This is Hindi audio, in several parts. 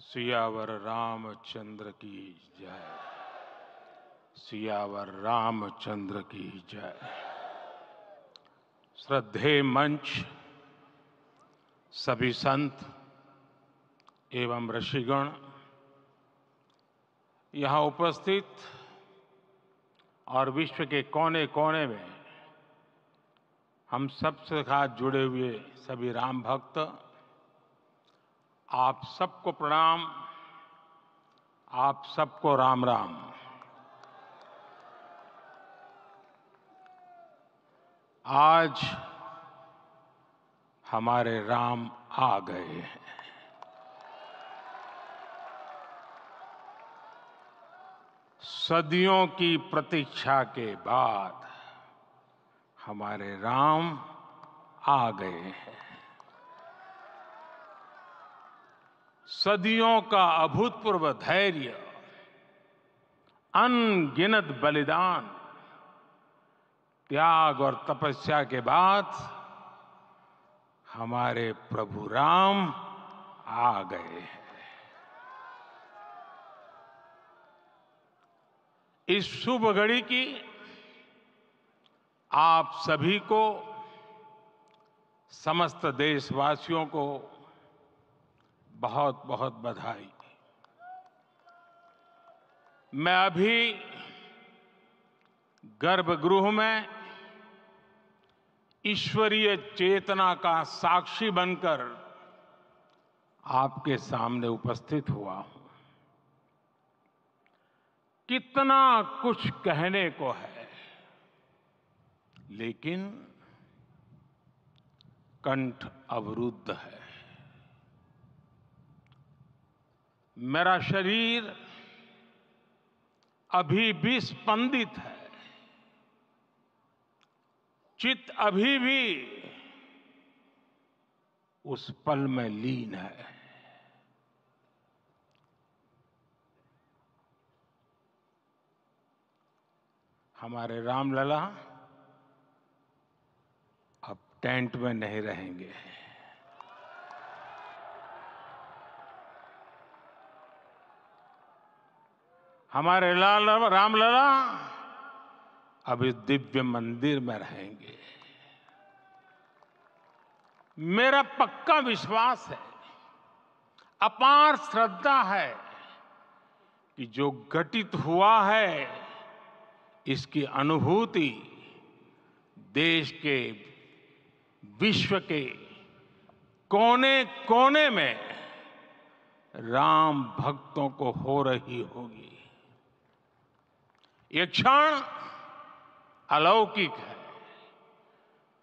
सियावर रामचंद्र की जय। सियावर रामचंद्र की जय। श्रद्धेय मंच, सभी संत एवं ऋषिगण, यहाँ उपस्थित और विश्व के कोने कोने में हम सबसे साथ जुड़े हुए सभी राम भक्त, आप सबको प्रणाम, आप सबको राम राम। आज हमारे राम आ गए हैं। सदियों की प्रतीक्षा के बाद हमारे राम आ गए हैं। सदियों का अभूतपूर्व धैर्य, अनगिनत बलिदान, त्याग और तपस्या के बाद हमारे प्रभु राम आ गए हैं। इस शुभ घड़ी की आप सभी को, समस्त देशवासियों को बहुत बहुत बधाई। मैं अभी गर्भगृह में ईश्वरीय चेतना का साक्षी बनकर आपके सामने उपस्थित हुआ हूं। कितना कुछ कहने को है, लेकिन कंठ अवरुद्ध है। मेरा शरीर अभी भी स्पंदित है, चित्त अभी भी उस पल में लीन है। हमारे रामलला अब टेंट में नहीं रहेंगे। हमारे रामलला अब इस दिव्य मंदिर में रहेंगे। मेरा पक्का विश्वास है, अपार श्रद्धा है कि जो घटित हुआ है, इसकी अनुभूति देश के, विश्व के कोने कोने में राम भक्तों को हो रही होगी। ये क्षण अलौकिक है,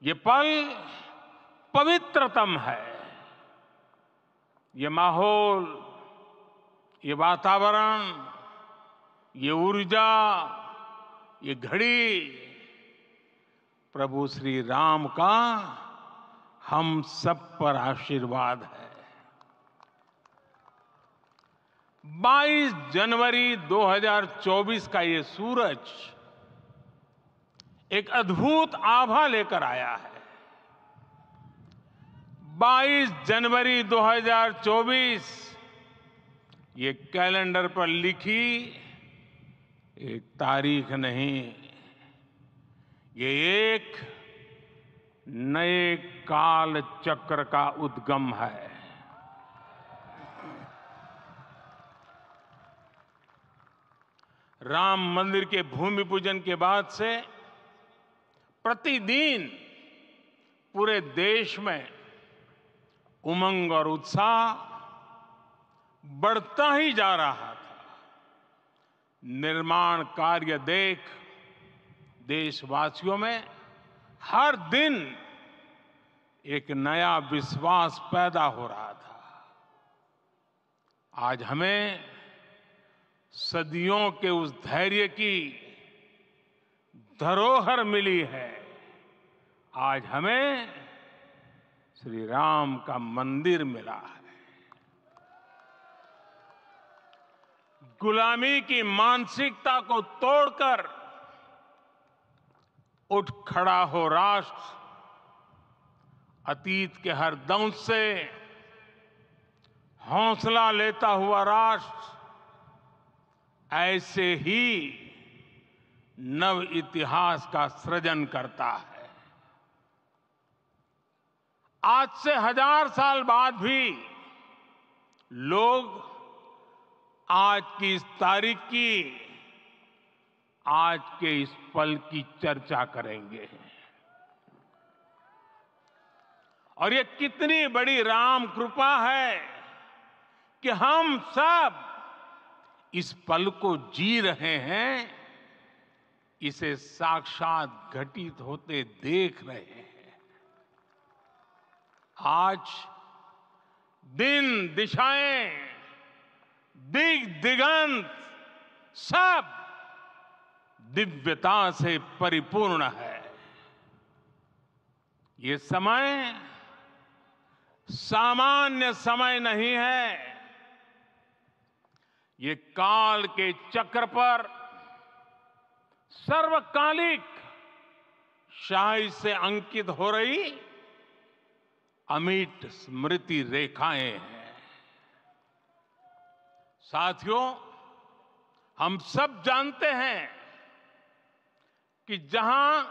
ये पल पवित्रतम है। ये माहौल, ये वातावरण, ये ऊर्जा, ये घड़ी प्रभु श्री राम का हम सब पर आशीर्वाद है। 22 जनवरी 2024 का ये सूरज एक अद्भुत आभा लेकर आया है। 22 जनवरी 2024 ये कैलेंडर पर लिखी एक तारीख नहीं, ये एक नए काल चक्र का उद्गम है। राम मंदिर के भूमि पूजन के बाद से प्रतिदिन पूरे देश में उमंग और उत्साह बढ़ता ही जा रहा था। निर्माण कार्य देख देशवासियों में हर दिन एक नया विश्वास पैदा हो रहा था। आज हमें सदियों के उस धैर्य की धरोहर मिली है। आज हमें श्री राम का मंदिर मिला है। गुलामी की मानसिकता को तोड़कर उठ खड़ा हो राष्ट्र। अतीत के हर दंश से हौसला लेता हुआ राष्ट्र ऐसे ही नव इतिहास का सृजन करता है। आज से 1000 साल बाद भी लोग आज की इस तारीख की, आज के इस पल की चर्चा करेंगे। और ये कितनी बड़ी राम कृपा है कि हम सब इस पल को जी रहे हैं, इसे साक्षात घटित होते देख रहे हैं। आज दिन, दिशाएं, दिगंत सब दिव्यता से परिपूर्ण है। ये समय सामान्य समय नहीं है। ये काल के चक्र पर सर्वकालिक शाही से अंकित हो रही अमिट स्मृति रेखाएं हैं। साथियों, हम सब जानते हैं कि जहां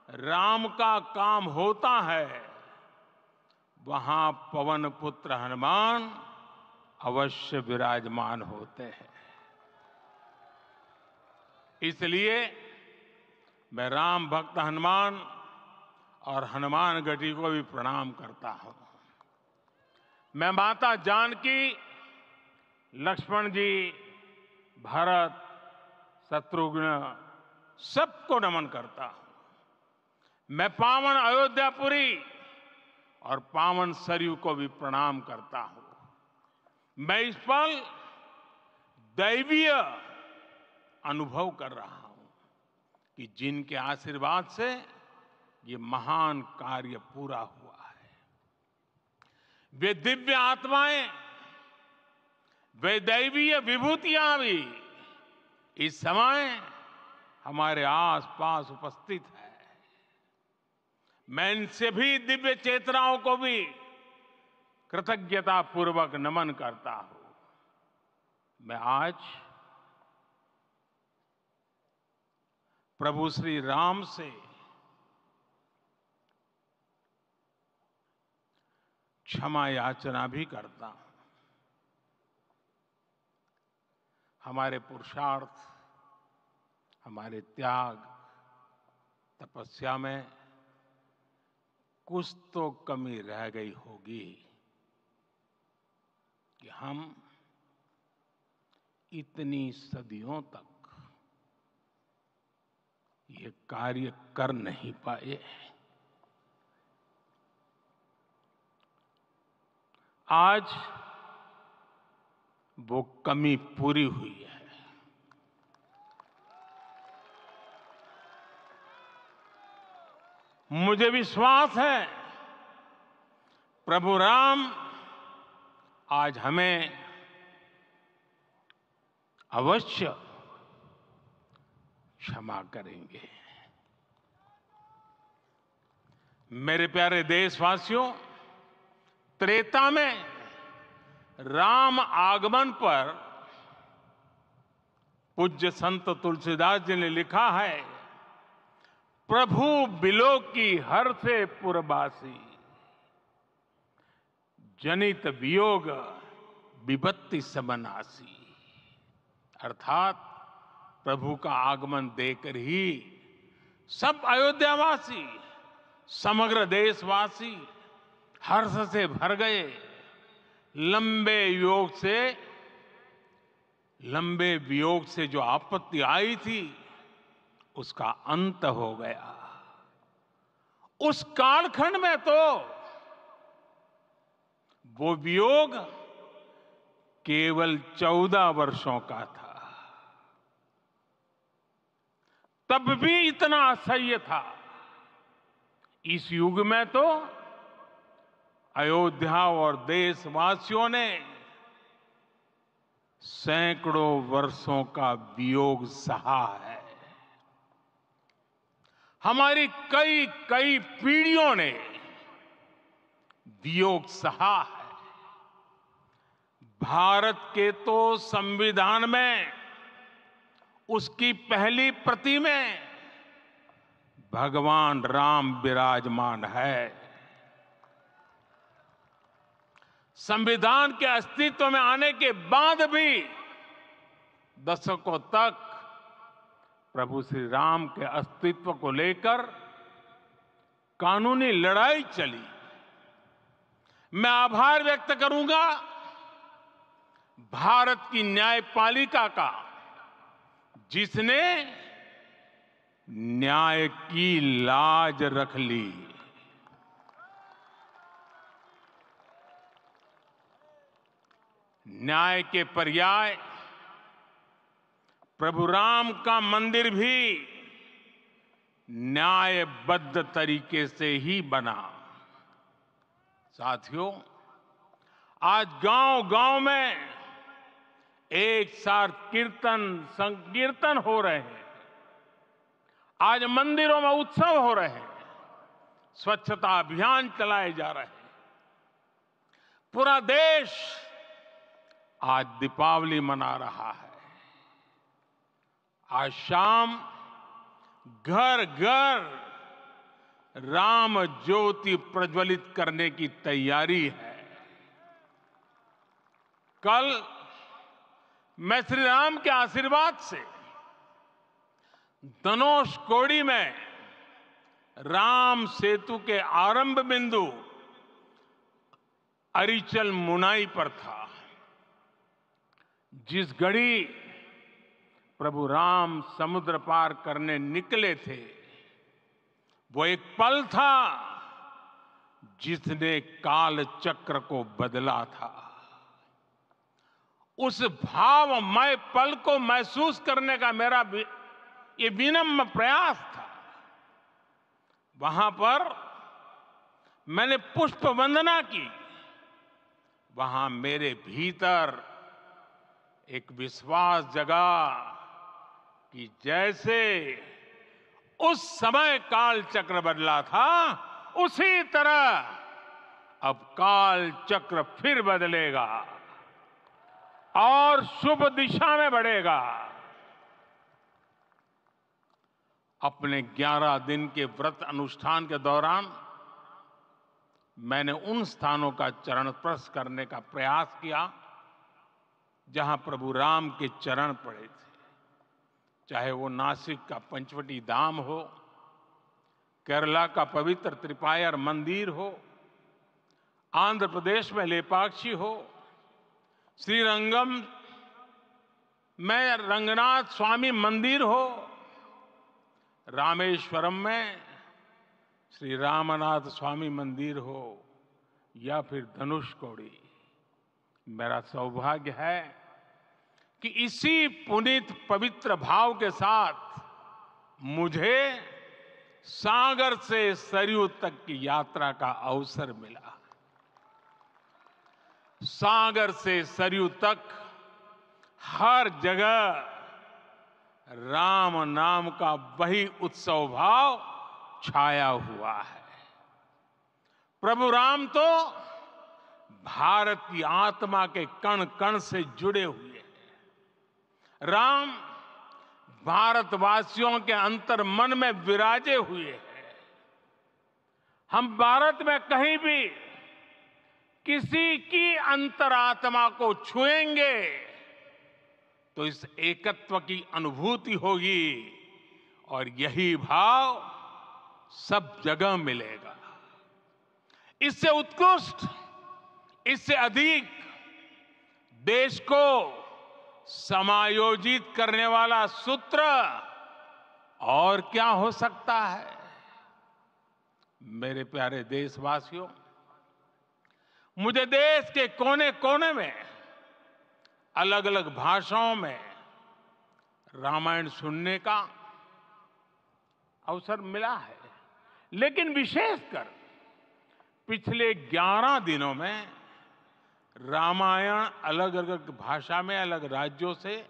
राम का काम होता है, वहां पवन पुत्र हनुमान अवश्य विराजमान होते हैं। इसलिए मैं राम भक्त हनुमान और हनुमान गढ़ी को भी प्रणाम करता हूं। मैं माता जानकी, लक्ष्मण जी, भरत, शत्रुघ्न सबको नमन करता हूं। मैं पावन अयोध्यापुरी और पावन सरयू को भी प्रणाम करता हूं। मैं इस पल दैवीय अनुभव कर रहा हूं कि जिनके आशीर्वाद से ये महान कार्य पूरा हुआ है। वे दिव्य आत्माएं, वे दैवीय विभूतियां भी इस समय हमारे आसपास उपस्थित है। मैं इन सभी दिव्य चेतनाओं को भी कृतज्ञता पूर्वक नमन करता हूं। मैं आज प्रभु श्री राम से क्षमा याचना भी करता हूं। हमारे पुरुषार्थ, हमारे त्याग, तपस्या में कुछ तो कमी रह गई होगी कि हम इतनी सदियों तक ये कार्य कर नहीं पाए। आज वो कमी पूरी हुई है। मुझे विश्वास है प्रभु राम आज हमें अवश्य क्षमा करेंगे। मेरे प्यारे देशवासियों, त्रेता में राम आगमन पर पूज्य संत तुलसीदास जी ने लिखा है, प्रभु बिलो की हर से पुरबासी, जनित वियोग विपत्ति समनासी। अर्थात प्रभु का आगमन देकर ही सब अयोध्यावासी, समग्र देशवासी हर्ष से भर गए। लंबे वियोग से जो आपत्ति आई थी, उसका अंत हो गया। उस कालखंड में तो वो वियोग केवल 14 वर्षों का था। तब भी इतना असह्य था। इस युग में तो अयोध्या और देशवासियों ने सैकड़ों वर्षों का वियोग सहा है। हमारी कई कई पीढ़ियों ने वियोग सहा है। भारत के तो संविधान में उसकी पहली प्रति में भगवान राम विराजमान है। संविधान के अस्तित्व में आने के बाद भी दशकों तक प्रभु श्री राम के अस्तित्व को लेकर कानूनी लड़ाई चली। मैं आभार व्यक्त करूंगा भारत की न्यायपालिका का, जिसने न्याय की लाज रख ली। न्याय के पर्याय प्रभु राम का मंदिर भी न्यायबद्ध तरीके से ही बना। साथियों, आज गांव-गांव में एक साथ कीर्तन संकीर्तन हो रहे हैं। आज मंदिरों में उत्सव हो रहे हैं, स्वच्छता अभियान चलाए जा रहे हैं। पूरा देश आज दीपावली मना रहा है। आज शाम घर घर राम ज्योति प्रज्वलित करने की तैयारी है। कल मैं श्री राम के आशीर्वाद से धनुषकोडी में राम सेतु के आरंभ बिंदु अरिचल मुनाई पर था। जिस घड़ी प्रभु राम समुद्र पार करने निकले थे, वो एक पल था जिसने काल चक्र को बदला था। उस भावमय पल को महसूस करने का मेरा ये विनम्र प्रयास था। वहां पर मैंने पुष्प वंदना की। वहां मेरे भीतर एक विश्वास जगा कि जैसे उस समय काल चक्र बदला था, उसी तरह अब काल चक्र फिर बदलेगा और शुभ दिशा में बढ़ेगा। अपने 11 दिन के व्रत अनुष्ठान के दौरान मैंने उन स्थानों का चरण स्पर्श करने का प्रयास किया जहां प्रभु राम के चरण पड़े थे। चाहे वो नासिक का पंचवटी धाम हो, केरला का पवित्र त्रिपायर मंदिर हो, आंध्र प्रदेश में लेपाक्षी हो, श्रीरंगम में रंगनाथ स्वामी मंदिर हो, रामेश्वरम में श्री रामनाथ स्वामी मंदिर हो, या फिर धनुषकोडी। मेरा सौभाग्य है कि इसी पुनीत पवित्र भाव के साथ मुझे सागर से सरयू तक की यात्रा का अवसर मिला। सागर से सरयू तक हर जगह राम नाम का वही उत्सव भाव छाया हुआ है। प्रभु राम तो भारत की आत्मा के कण कण से जुड़े हुए हैं। राम भारतवासियों के अंतर मन में विराजे हुए हैं। हम भारत में कहीं भी किसी की अंतरात्मा को छुएंगे तो इस एकत्व की अनुभूति होगी और यही भाव सब जगह मिलेगा। इससे उत्कृष्ट, इससे अधिक देश को समायोजित करने वाला सूत्र और क्या हो सकता है। मेरे प्यारे देशवासियों, मुझे देश के कोने कोने में अलग अलग भाषाओं में रामायण सुनने का अवसर मिला है, लेकिन विशेषकर पिछले 11 दिनों में रामायण अलग अलग भाषा में अलग राज्यों से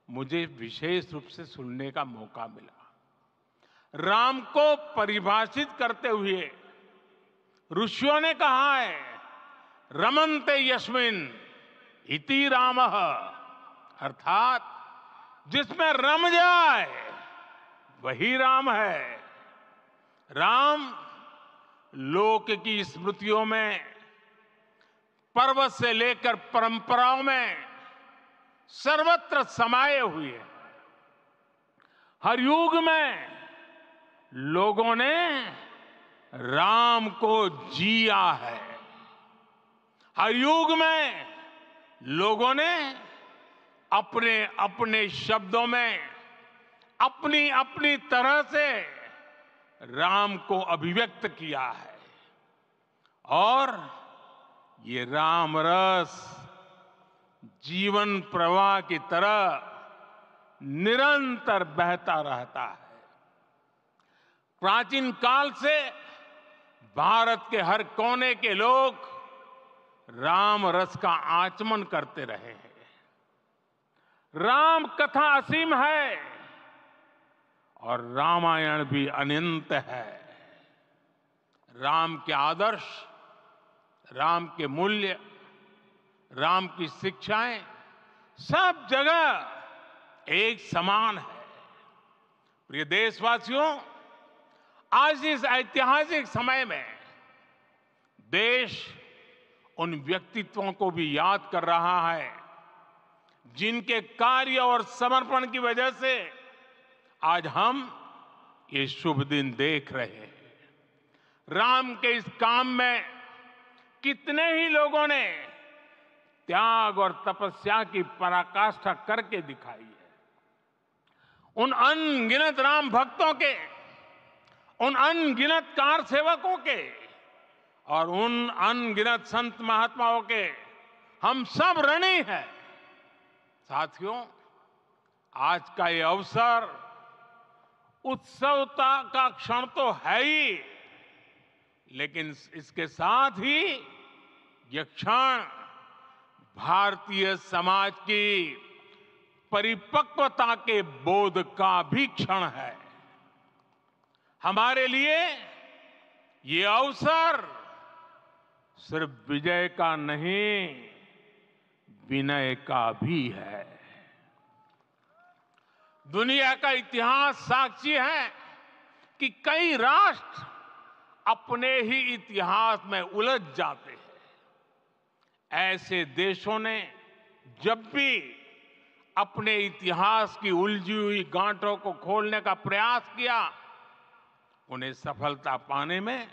मुझे विशेष रूप से सुनने का मौका मिला। राम को परिभाषित करते हुए ऋषियों ने कहा है, रमन्ते यस्मिन् इति रामः, अर्थात जिसमें रम जाए वही राम है। राम लोक की स्मृतियों में, पर्वत से लेकर परंपराओं में सर्वत्र समाये हुए हैं। हर युग में लोगों ने राम को जिया है। हर युग में लोगों ने अपने अपने शब्दों में अपनी अपनी तरह से राम को अभिव्यक्त किया है। और ये राम रस जीवन प्रवाह की तरह निरंतर बहता रहता है। प्राचीन काल से भारत के हर कोने के लोग राम रस का आचमन करते रहे हैं। राम कथा असीम है और रामायण भी अनंत है। राम के आदर्श, राम के मूल्य, राम की शिक्षाएं सब जगह एक समान है। प्रिय देशवासियों, आज इस ऐतिहासिक समय में देश उन व्यक्तित्वों को भी याद कर रहा है जिनके कार्य और समर्पण की वजह से आज हम ये शुभ दिन देख रहे हैं। राम के इस काम में कितने ही लोगों ने त्याग और तपस्या की पराकाष्ठा करके दिखाई है। उन अनगिनत राम भक्तों के, उन अनगिनत कार सेवकों के और उन अनगिनत संत महात्माओं के हम सब ऋणी हैं। साथियों, आज का ये अवसर उत्सवता का क्षण तो है ही, लेकिन इसके साथ ही यह क्षण भारतीय समाज की परिपक्वता के बोध का भी क्षण है। हमारे लिए ये अवसर सिर्फ विजय का नहीं, विनय का भी है। दुनिया का इतिहास साक्षी है कि कई राष्ट्र अपने ही इतिहास में उलझ जाते हैं। ऐसे देशों ने जब भी अपने इतिहास की उलझी हुई गांठों को खोलने का प्रयास किया, उन्हें सफलता पाने में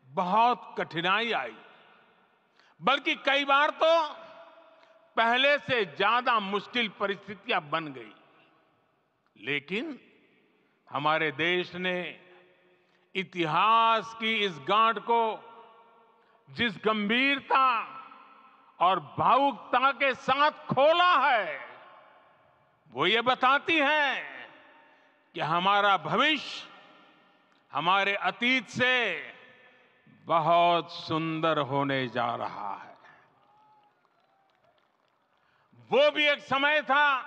बहुत कठिनाई आई, बल्कि कई बार तो पहले से ज्यादा मुश्किल परिस्थितियां बन गई। लेकिन हमारे देश ने इतिहास की इस गांठ को जिस गंभीरता और भावुकता के साथ खोला है, वो ये बताती है कि हमारा भविष्य हमारे अतीत से बहुत सुंदर होने जा रहा है। वो भी एक समय था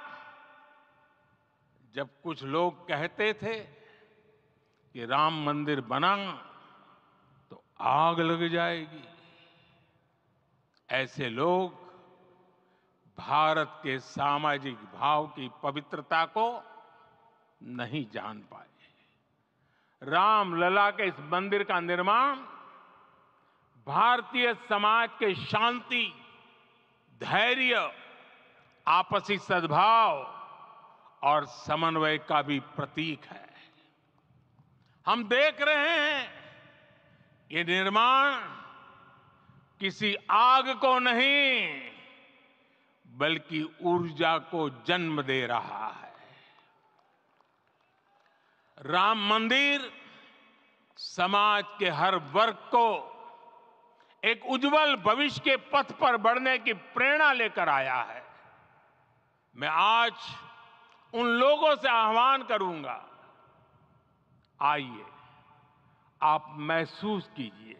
जब कुछ लोग कहते थे कि राम मंदिर बना तो आग लग जाएगी। ऐसे लोग भारत के सामाजिक भाव की पवित्रता को नहीं जान पाए। रामलला के इस मंदिर का निर्माण भारतीय समाज के शांति, धैर्य, आपसी सद्भाव और समन्वय का भी प्रतीक है। हम देख रहे हैं ये निर्माण किसी आग को नहीं, बल्कि ऊर्जा को जन्म दे रहा है। राम मंदिर समाज के हर वर्ग को एक उज्जवल भविष्य के पथ पर बढ़ने की प्रेरणा लेकर आया है। मैं आज उन लोगों से आह्वान करूंगा, आइए आप महसूस कीजिए,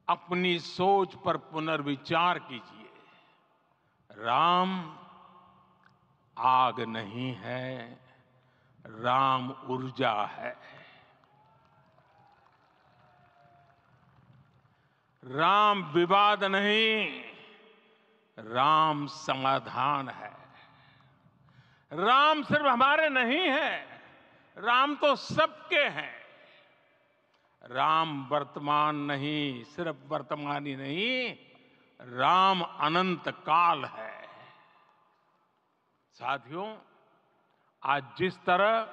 अपनी सोच पर पुनर्विचार कीजिए। राम आग नहीं है, राम ऊर्जा है। राम विवाद नहीं, राम समाधान है। राम सिर्फ हमारे नहीं है, राम तो सबके हैं। राम वर्तमान नहीं, सिर्फ वर्तमान ही नहीं, राम अनंत काल है। साथियों, आज जिस तरह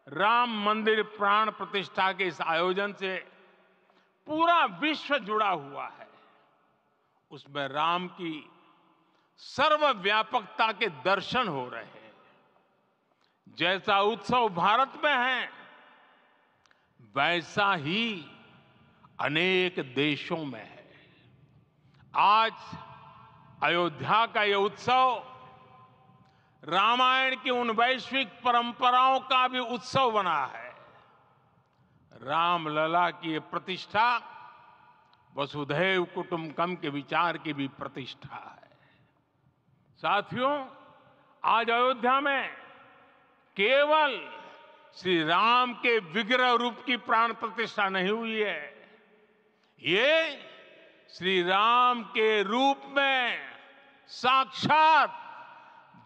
राम मंदिर प्राण प्रतिष्ठा के इस आयोजन से पूरा विश्व जुड़ा हुआ है, उसमें राम की सर्वव्यापकता के दर्शन हो रहे हैं। जैसा उत्सव भारत में है, वैसा ही अनेक देशों में है। आज अयोध्या का यह उत्सव रामायण की उन वैश्विक परंपराओं का भी उत्सव बना है। रामलला की ये प्रतिष्ठा वसुधैव कुटुंबकम के विचार की भी प्रतिष्ठा है। साथियों, आज अयोध्या में केवल श्री राम के विग्रह रूप की प्राण प्रतिष्ठा नहीं हुई है, ये श्री राम के रूप में साक्षात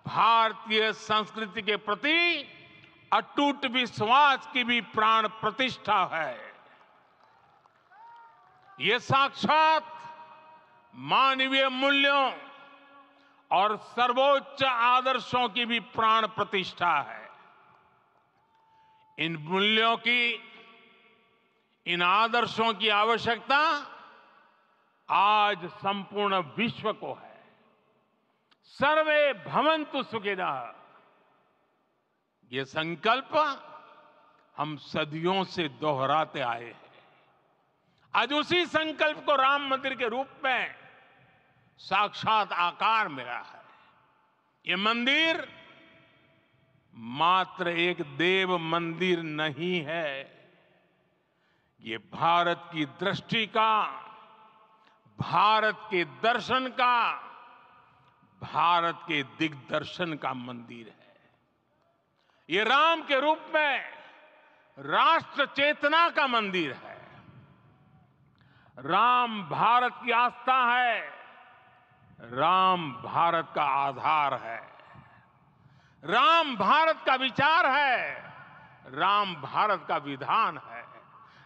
भारतीय संस्कृति के प्रति अटूट विश्वास की भी प्राण प्रतिष्ठा है। ये साक्षात मानवीय मूल्यों और सर्वोच्च आदर्शों की भी प्राण प्रतिष्ठा है। इन मूल्यों की, इन आदर्शों की आवश्यकता आज संपूर्ण विश्व को है। सर्वे भवन्तु सुखिनः, ये संकल्प हम सदियों से दोहराते आए हैं। आज उसी संकल्प को राम मंदिर के रूप में साक्षात आकार मिला है। ये मंदिर मात्र एक देव मंदिर नहीं है, ये भारत की दृष्टि का, भारत के दर्शन का, भारत के दिग्दर्शन का मंदिर है। ये राम के रूप में राष्ट्र चेतना का मंदिर है। राम भारत की आस्था है, राम भारत का आधार है, राम भारत का विचार है, राम भारत का विधान है,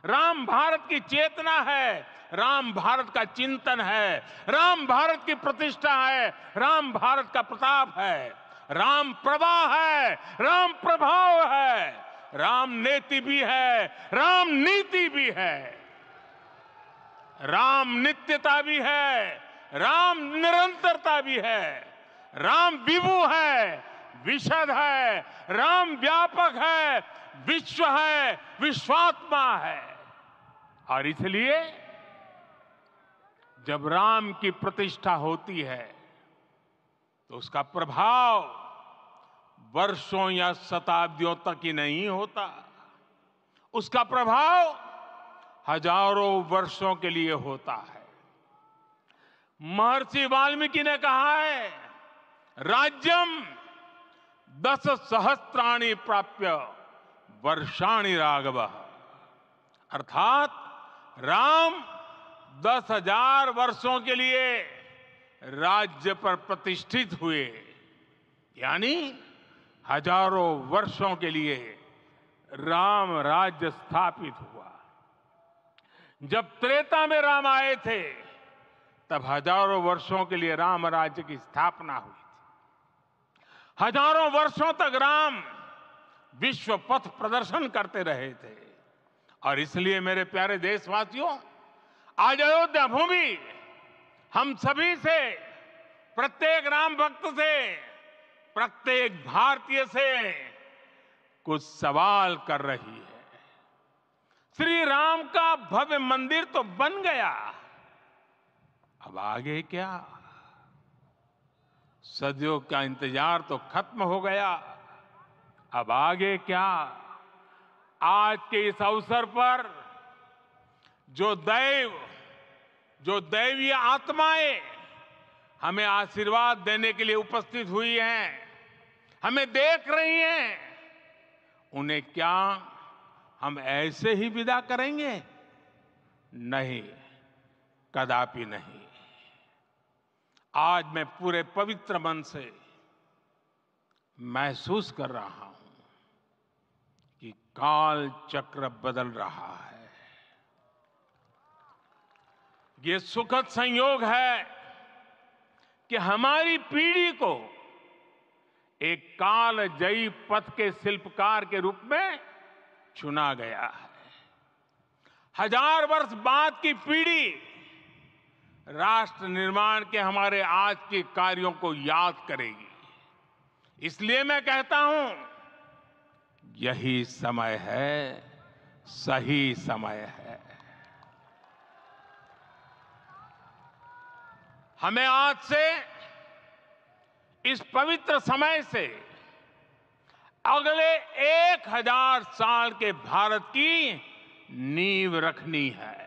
राम भारत की चेतना है, राम भारत का चिंतन है, राम भारत की प्रतिष्ठा है, राम भारत का प्रताप है, राम प्रवाह है, राम प्रभाव है, राम नेति भी है, राम नीति भी है, राम नित्यता भी है, राम निरंतरता भी है, राम विभु है, विशद है, राम व्यापक है, विश्व है, विश्वात्मा है। और इसलिए जब राम की प्रतिष्ठा होती है तो उसका प्रभाव वर्षों या शताब्दियों तक ही नहीं होता, उसका प्रभाव हजारों वर्षों के लिए होता है। महर्षि वाल्मीकि ने कहा है, राज्यम 10 सहस्त्राणि प्राप्य वर्षाणि राघव, अर्थात राम 10,000 वर्षों के लिए राज्य पर प्रतिष्ठित हुए, यानी हजारों वर्षों के लिए राम राज्य स्थापित हुआ। जब त्रेता में राम आए थे तब हजारों वर्षों के लिए राम राज्य की स्थापना हुई थी। हजारों वर्षों तक राम विश्व पथ प्रदर्शन करते रहे थे। और इसलिए मेरे प्यारे देशवासियों, आज अयोध्या भूमि हम सभी से, प्रत्येक राम भक्त से, प्रत्येक भारतीय से कुछ सवाल कर रही है। श्री राम का भव्य मंदिर तो बन गया, अब आगे क्या? सदियों का इंतजार तो खत्म हो गया, अब आगे क्या? आज के इस अवसर पर जो दैवीय आत्माएं हमें आशीर्वाद देने के लिए उपस्थित हुई हैं, हमें देख रही हैं, उन्हें क्या हम ऐसे ही विदा करेंगे? नहीं, कदापि नहीं। आज मैं पूरे पवित्र मन से महसूस कर रहा हूं कि काल चक्र बदल रहा है। ये सुखद संयोग है कि हमारी पीढ़ी को एक कालजयी पथ के शिल्पकार के रूप में चुना गया है। 1000 वर्ष बाद की पीढ़ी राष्ट्र निर्माण के हमारे आज के कार्यों को याद करेगी। इसलिए मैं कहता हूं, यही समय है, सही समय है। हमें आज से, इस पवित्र समय से अगले 1000 साल के भारत की नींव रखनी है।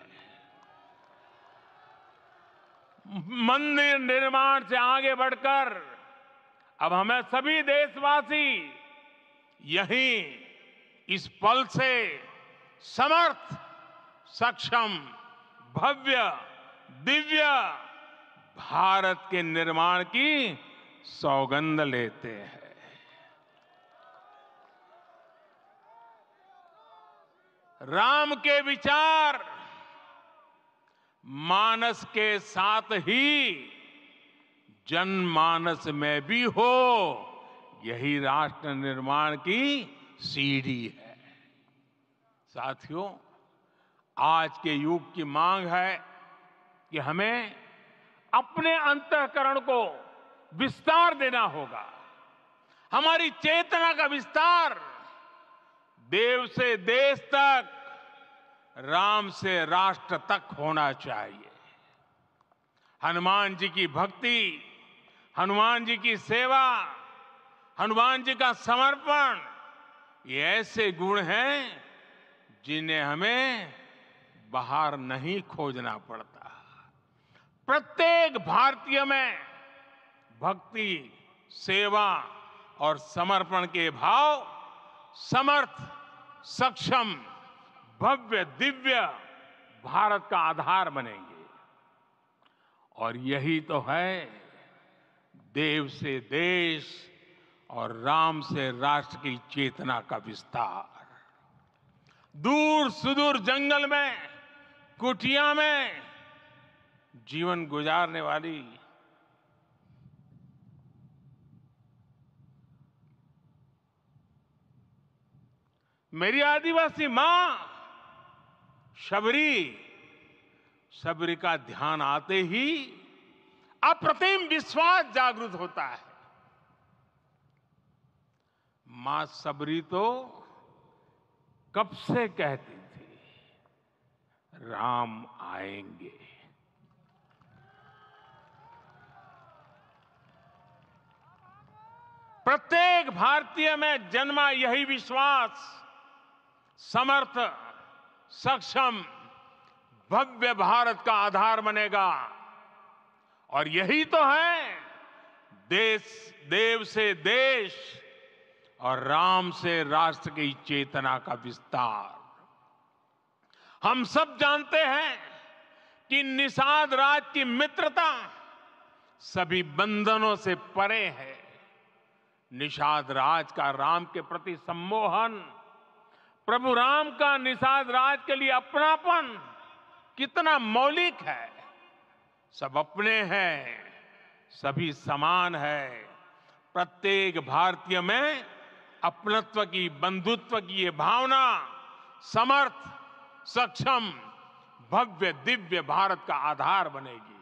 मंदिर निर्माण से आगे बढ़कर अब हमें सभी देशवासी यहीं इस पल से समर्थ, सक्षम, भव्य, दिव्य भारत के निर्माण की सौगंध लेते हैं। राम के विचार मानस के साथ ही जनमानस में भी हो, यही राष्ट्र निर्माण की सीढ़ी है। साथियों, आज के युग की मांग है कि हमें अपने अंतःकरण को विस्तार देना होगा। हमारी चेतना का विस्तार देव से देश तक, राम से राष्ट्र तक होना चाहिए। हनुमान जी की भक्ति, हनुमान जी की सेवा, हनुमान जी का समर्पण, ये ऐसे गुण हैं जिन्हें हमें बाहर नहीं खोजना पड़ता। प्रत्येक भारतीय में भक्ति, सेवा और समर्पण के भाव समर्थ, सक्षम, भव्य, दिव्य भारत का आधार बनेंगे। और यही तो है देव से देश और राम से राष्ट्र की चेतना का विस्तार। दूर सुदूर जंगल में, कुटिया में जीवन गुजारने वाली मेरी आदिवासी मां शबरी का ध्यान आते ही अप्रतिम विश्वास जागृत होता है। मां शबरी तो कब से कहती थी, राम आएंगे। प्रत्येक भारतीय में जन्मा यही विश्वास समर्थ, सक्षम, भव्य भारत का आधार बनेगा। और यही तो है देव से देश और राम से राष्ट्र की चेतना का विस्तार। हम सब जानते हैं कि निषाद राज की मित्रता सभी बंधनों से परे है। निषाद राज का राम के प्रति सम्मोहन, प्रभु राम का निषाद राज के लिए अपनापन कितना मौलिक है। सब अपने हैं, सभी समान है। प्रत्येक भारतीय में अपनत्व की, बंधुत्व की ये भावना समर्थ, सक्षम, भव्य, दिव्य भारत का आधार बनेगी।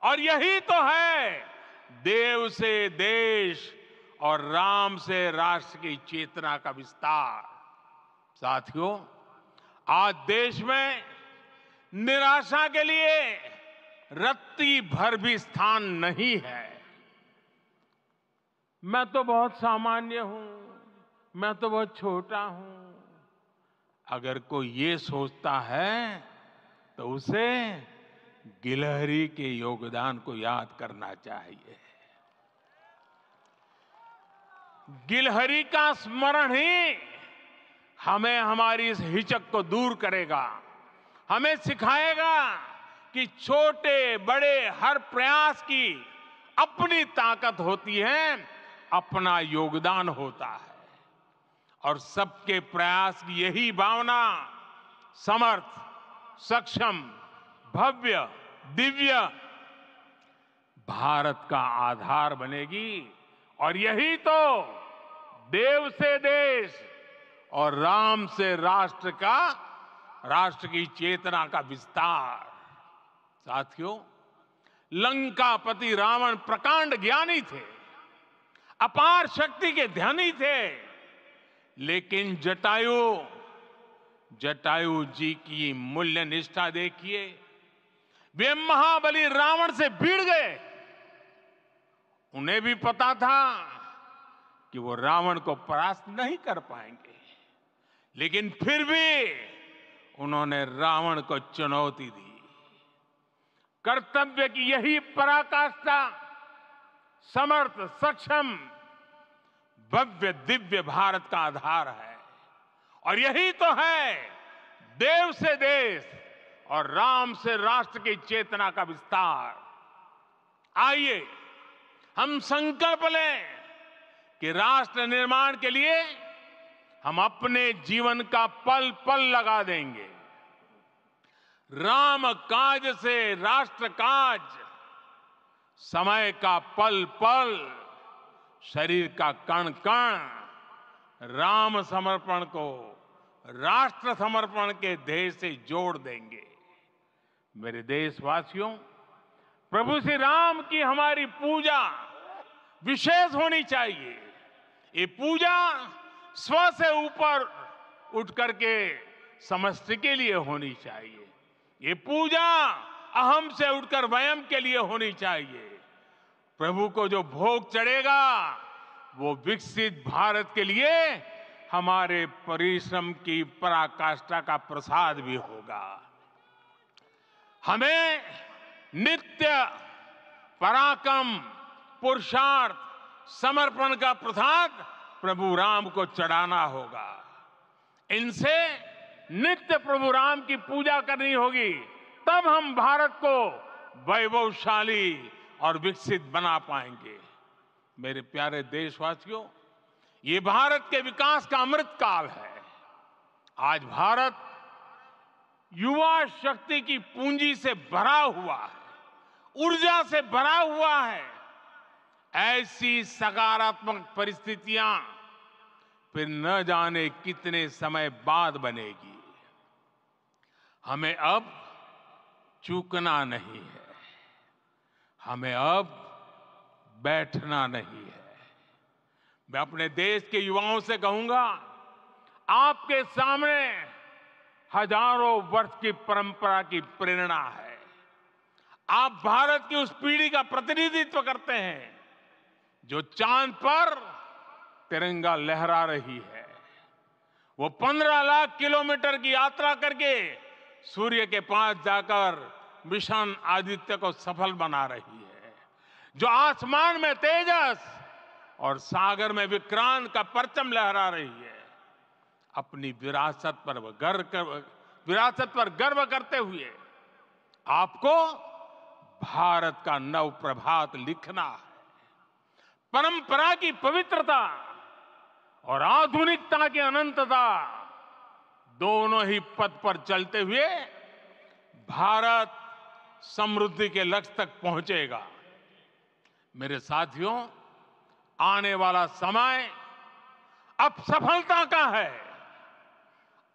और यही तो है देव से देश और राम से राष्ट्र की चेतना का विस्तार। साथियों, आज देश में निराशा के लिए रत्ती भर भी स्थान नहीं है। मैं तो बहुत सामान्य हूं, मैं तो बहुत छोटा हूं। अगर कोई ये सोचता है तो उसे गिलहरी के योगदान को याद करना चाहिए। गिलहरी का स्मरण ही हमें हमारी इस हिचक को दूर करेगा, हमें सिखाएगा कि छोटे बड़े हर प्रयास की अपनी ताकत होती है, अपना योगदान होता है। और सबके प्रयास की यही भावना समर्थ, सक्षम, भव्य, दिव्य भारत का आधार बनेगी। और यही तो देव से देश और राम से राष्ट्र की चेतना का विस्तार। साथियों, लंकापति रावण प्रकांड ज्ञानी थे, अपार शक्ति के धनी थे, लेकिन जटायु जी की मूल्य निष्ठा देखिए। वे महाबली रावण से भिड़ गए। उन्हें भी पता था कि वो रावण को परास्त नहीं कर पाएंगे, लेकिन फिर भी उन्होंने रावण को चुनौती दी। कर्तव्य की यही पराकाष्ठा समर्थ, सक्षम, भव्य, दिव्य भारत का आधार है। और यही तो है देव से देश और राम से राष्ट्र की चेतना का विस्तार। आइए हम संकल्प लें कि राष्ट्र निर्माण के लिए हम अपने जीवन का पल पल लगा देंगे। राम काज से राष्ट्र काज, समय का पल पल, शरीर का कण कण राम समर्पण को राष्ट्र समर्पण के ध्येय से जोड़ देंगे। मेरे देशवासियों, प्रभु श्री राम की हमारी पूजा विशेष होनी चाहिए। ये पूजा स्व से ऊपर उठ करके समष्टि के लिए होनी चाहिए। ये पूजा अहम से उठकर वयम के लिए होनी चाहिए। प्रभु को जो भोग चढ़ेगा वो विकसित भारत के लिए हमारे परिश्रम की पराकाष्ठा का प्रसाद भी होगा। हमें नित्य पराक्रम, पुरुषार्थ, समर्पण का प्रसाद प्रभु राम को चढ़ाना होगा। इनसे नित्य प्रभु राम की पूजा करनी होगी, तब हम भारत को वैभवशाली और विकसित बना पाएंगे। मेरे प्यारे देशवासियों, ये भारत के विकास का अमृत काल है। आज भारत युवा शक्ति की पूंजी से भरा हुआ है, ऊर्जा से भरा हुआ है। ऐसी सकारात्मक परिस्थितियां फिर न जाने कितने समय बाद बनेगी। हमें अब चूकना नहीं है, हमें अब बैठना नहीं है। मैं अपने देश के युवाओं से कहूंगा, आपके सामने हजारों वर्ष की परंपरा की प्रेरणा है। आप भारत की उस पीढ़ी का प्रतिनिधित्व करते हैं जो चांद पर तिरंगा लहरा रही है। वो 15 लाख किलोमीटर की यात्रा करके सूर्य के पास जाकर मिशन आदित्य को सफल बना रही है। जो आसमान में तेजस और सागर में विक्रांत का परचम लहरा रही है। अपनी विरासत पर गर्व करते हुए आपको भारत का नव प्रभात लिखना है। परंपरा की पवित्रता और आधुनिकता की अनंतता, दोनों ही पथ पर चलते हुए भारत समृद्धि के लक्ष्य तक पहुंचेगा। मेरे साथियों, आने वाला समय अब सफलता का है।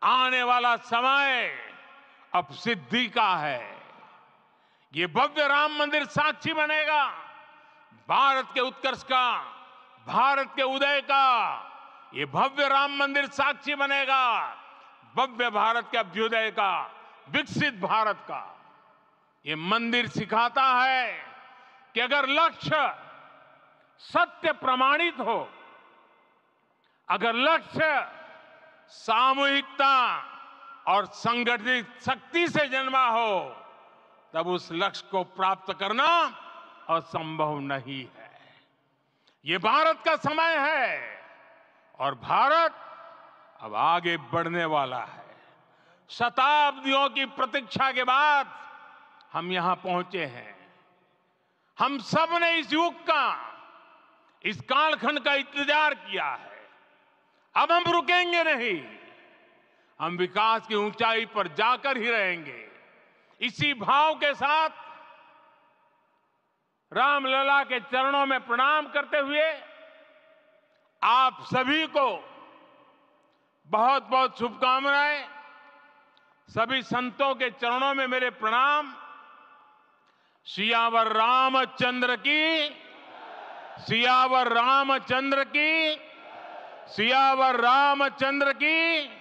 आने वाला समय अब सिद्धि का है। ये भव्य राम मंदिर साक्षी बनेगा भारत के उत्कर्ष का, भारत के उदय का। ये भव्य राम मंदिर साक्षी बनेगा भव्य भारत के अभ्युदय का, विकसित भारत का। ये मंदिर सिखाता है कि अगर लक्ष्य सत्य प्रमाणित हो, अगर लक्ष्य सामूहिकता और संगठित शक्ति से जन्मा हो, तब उस लक्ष्य को प्राप्त करना असंभव नहीं है। ये भारत का समय है और भारत अब आगे बढ़ने वाला है। शताब्दियों की प्रतीक्षा के बाद हम यहां पहुंचे हैं। हम सब ने इस युग का, इस कालखंड का इंतजार किया है। अब हम रुकेंगे नहीं, हम विकास की ऊंचाई पर जाकर ही रहेंगे। इसी भाव के साथ रामलला के चरणों में प्रणाम करते हुए आप सभी को बहुत बहुत शुभकामनाएं। सभी संतों के चरणों में मेरे प्रणाम। सियावर रामचंद्र की, सियावर रामचंद्र की, सियावर रामचंद्र की।